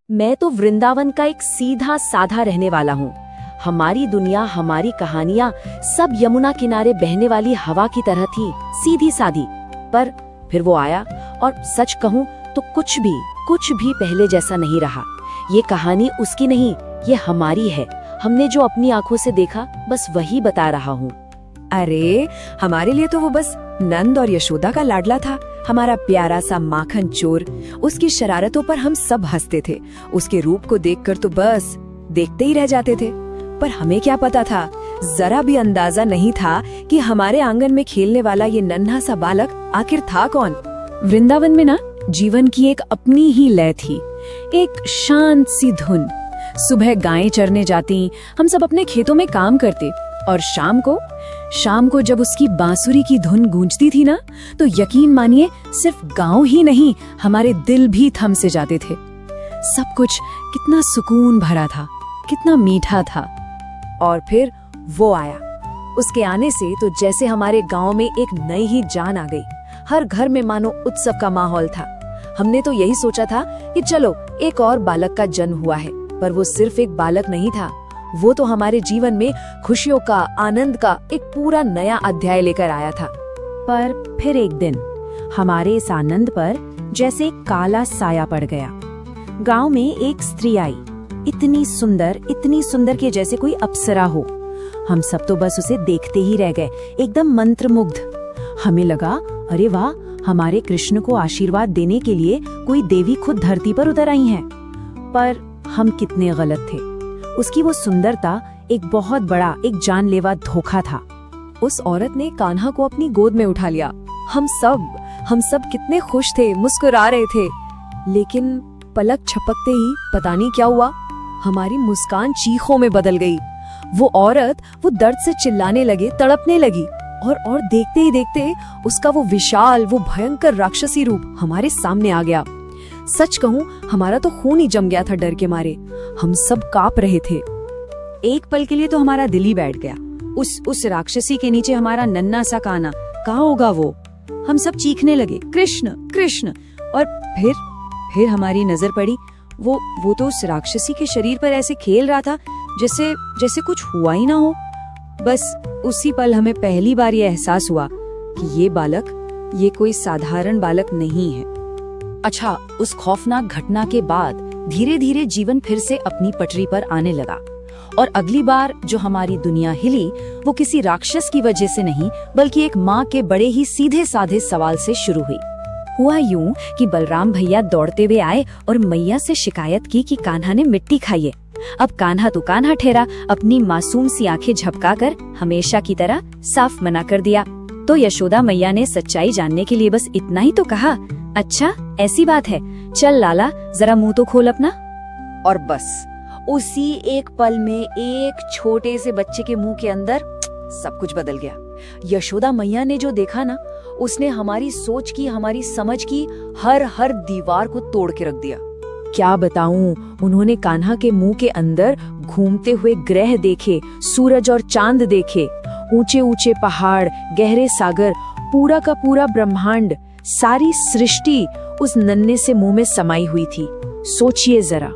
मैं तो वृंदावन का एक सीधा साधा रहने वाला हूँ। हमारी दुनिया, हमारी कहानियाँ सब यमुना किनारे बहने वाली हवा की तरह थी, सीधी सादी। पर फिर वो आया और सच कहूँ तो कुछ भी पहले जैसा नहीं रहा। ये कहानी उसकी नहीं, ये हमारी है। हमने जो अपनी आंखों से देखा बस वही बता रहा हूँ। अरे हमारे लिए तो वो बस नंद और यशोदा का लाडला था, हमारा प्यारा सा माखन चोर। उसकी शरारतों पर हम सब हंसते थे, उसके रूप को देखकर तो बस देखते ही रह जाते थे। पर हमें क्या पता था, जरा भी अंदाजा नहीं था कि हमारे आंगन में खेलने वाला ये नन्हा सा बालक आखिर था कौन। वृंदावन में ना जीवन की एक अपनी ही लय थी, एक शांत सी धुन। सुबह गायें चरने जाती, हम सब अपने खेतों में काम करते, और शाम को जब उसकी बांसुरी की धुन गूंजती थी ना, तो यकीन मानिए सिर्फ गांव ही नहीं, हमारे दिल भी थम से जाते थे। सब कुछ कितना सुकून भरा था, कितना मीठा था। और फिर वो आया। उसके आने से तो जैसे हमारे गांव में एक नई ही जान आ गई। हर घर में मानो उत्सव का माहौल था। हमने तो यही सोचा था कि चलो एक और बालक का जन्म हुआ है, पर वो सिर्फ एक बालक नहीं था, वो तो हमारे जीवन में खुशियों का, आनंद का एक पूरा नया अध्याय लेकर आया था। पर फिर एक दिन हमारे इस आनंद पर जैसे एक काला साया पड़ गया। गांव में एक स्त्री आई, इतनी सुंदर कि जैसे कोई अप्सरा हो। हम सब तो बस उसे देखते ही रह गए, एकदम मंत्रमुग्ध। हमें लगा, अरे वाह, हमारे कृष्ण को आशीर्वाद देने के लिए कोई देवी खुद धरती पर उतर आई हैं। पर हम कितने गलत थे। उसकी वो सुंदरता एक बहुत बड़ा, एक जानलेवा धोखा था। उस औरत ने कान्हा को अपनी गोद में उठा लिया। हम सब कितने खुश थे, मुस्कुरा रहे थे। लेकिन पलक झपकते ही पता नहीं क्या हुआ, हमारी मुस्कान चीखों में बदल गई। वो औरत वो दर्द से चिल्लाने लगे, तड़पने लगी, और देखते ही देखते उसका वो विशाल, वो भयंकर राक्षसी रूप हमारे सामने आ गया। सच कहूं, हमारा तो खून ही जम गया था डर के मारे। हम सब कांप रहे थे। एक पल के लिए तो हमारा दिल ही बैठ गया। उस राक्षसी के नीचे हमारा नन्हा सा कान्हा, कहाँ होगा वो? हम सब चीखने लगे, कृष्ण कृष्ण। और फिर हमारी नजर पड़ी, वो तो उस राक्षसी के शरीर पर ऐसे खेल रहा था जैसे कुछ हुआ ही ना हो। बस उसी पल हमें पहली बार ये एहसास हुआ कि ये बालक, ये कोई साधारण बालक नहीं है। अच्छा, उस खौफनाक घटना के बाद धीरे धीरे जीवन फिर से अपनी पटरी पर आने लगा। और अगली बार जो हमारी दुनिया हिली, वो किसी राक्षस की वजह से नहीं, बल्कि एक माँ के बड़े ही सीधे साधे सवाल से शुरू हुई। हुआ यूं कि बलराम भैया दौड़ते हुए आए और मैया से शिकायत की कि कान्हा ने मिट्टी खाई है। अब कान्हा तो कान्हा ठहरा, अपनी मासूम सी आंखें झपकाकर हमेशा की तरह साफ मना कर दिया। तो यशोदा मैया ने सच्चाई जानने के लिए बस इतना ही तो कहा, अच्छा ऐसी बात है, चल लाला जरा मुंह तो खोल अपना। और बस उसी एक पल में एक छोटे से बच्चे के मुंह के अंदर सब कुछ बदल गया। यशोदा मैया ने जो देखा ना, उसने हमारी सोच की, हमारी समझ की हर दीवार को तोड़ के रख दिया। क्या बताऊं, उन्होंने कान्हा के मुंह के अंदर घूमते हुए ग्रह देखे, सूरज और चांद देखे, ऊंचे ऊंचे पहाड़, गहरे सागर, पूरा का पूरा ब्रह्मांड, सारी सृष्टि उस नन्हे से मुंह में समाई हुई थी। सोचिए जरा।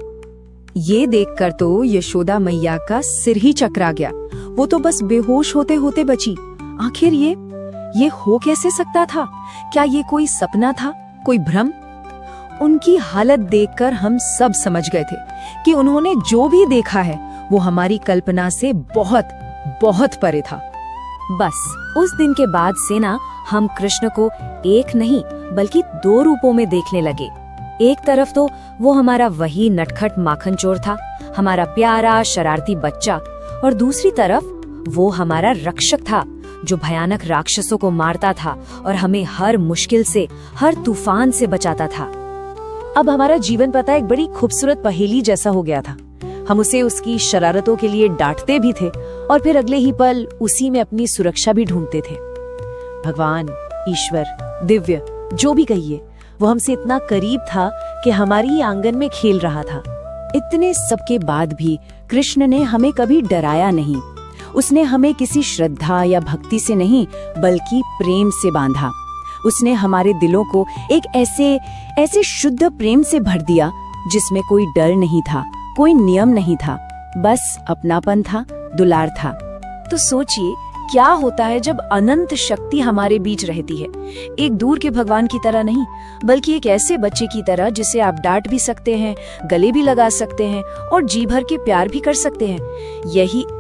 ये देखकर तो यशोदा मैया का सिर ही चकरा गया। वो तो बस बेहोश होते होते बची। आखिर ये हो कैसे सकता था? क्या ये कोई सपना था, कोई भ्रम? उनकी हालत देखकर हम सब समझ गए थे कि उन्होंने जो भी देखा है वो हमारी कल्पना से बहुत बहुत परे था। बस उस दिन के बाद से ना हम कृष्ण को एक नहीं बल्कि दो रूपों में देखने लगे। एक तरफ तो वो हमारा वही नटखट माखन चोर था, हमारा प्यारा शरारती बच्चा, और दूसरी तरफ वो हमारा रक्षक था जो भयानक राक्षसों को मारता था और हमें हर मुश्किल से, हर तूफान से बचाता था। अब हमारा जीवन पता एक बड़ी खूबसूरत पहेली जैसा हो गया था। हम उसे उसकी शरारतों के लिए डांटते भी थे और फिर अगले ही पल उसी में अपनी सुरक्षा भी ढूंढते थे। भगवान, ईश्वर, दिव्य, जो भी कहिए, वो हमसे इतना करीब था कि हमारी ही आंगन में खेल रहा था। इतने सबके बाद भी कृष्ण ने हमें कभी डराया नहीं। उसने हमें किसी श्रद्धा या भक्ति से नहीं, बल्कि प्रेम से बांधा। उसने हमारे दिलों को एक ऐसे शुद्ध प्रेम से भर दिया जिसमें कोई डर नहीं था, कोई नियम नहीं था, बस अपनापन था, दुलार था। तो सोचिए क्या होता है जब अनंत शक्ति हमारे बीच रहती है, एक दूर के भगवान की तरह नहीं, बल्कि एक ऐसे बच्चे की तरह जिसे आप डांट भी सकते हैं, गले भी लगा सकते हैं और जी भर के प्यार भी कर सकते हैं।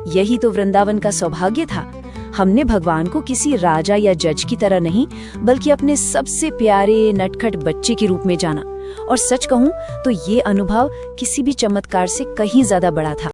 यही तो वृंदावन का सौभाग्य था। हमने भगवान को किसी राजा या जज की तरह नहीं, बल्कि अपने सबसे प्यारे नटखट बच्चे के रूप में जाना। और सच कहूं तो ये अनुभव किसी भी चमत्कार से कहीं ज्यादा बड़ा था।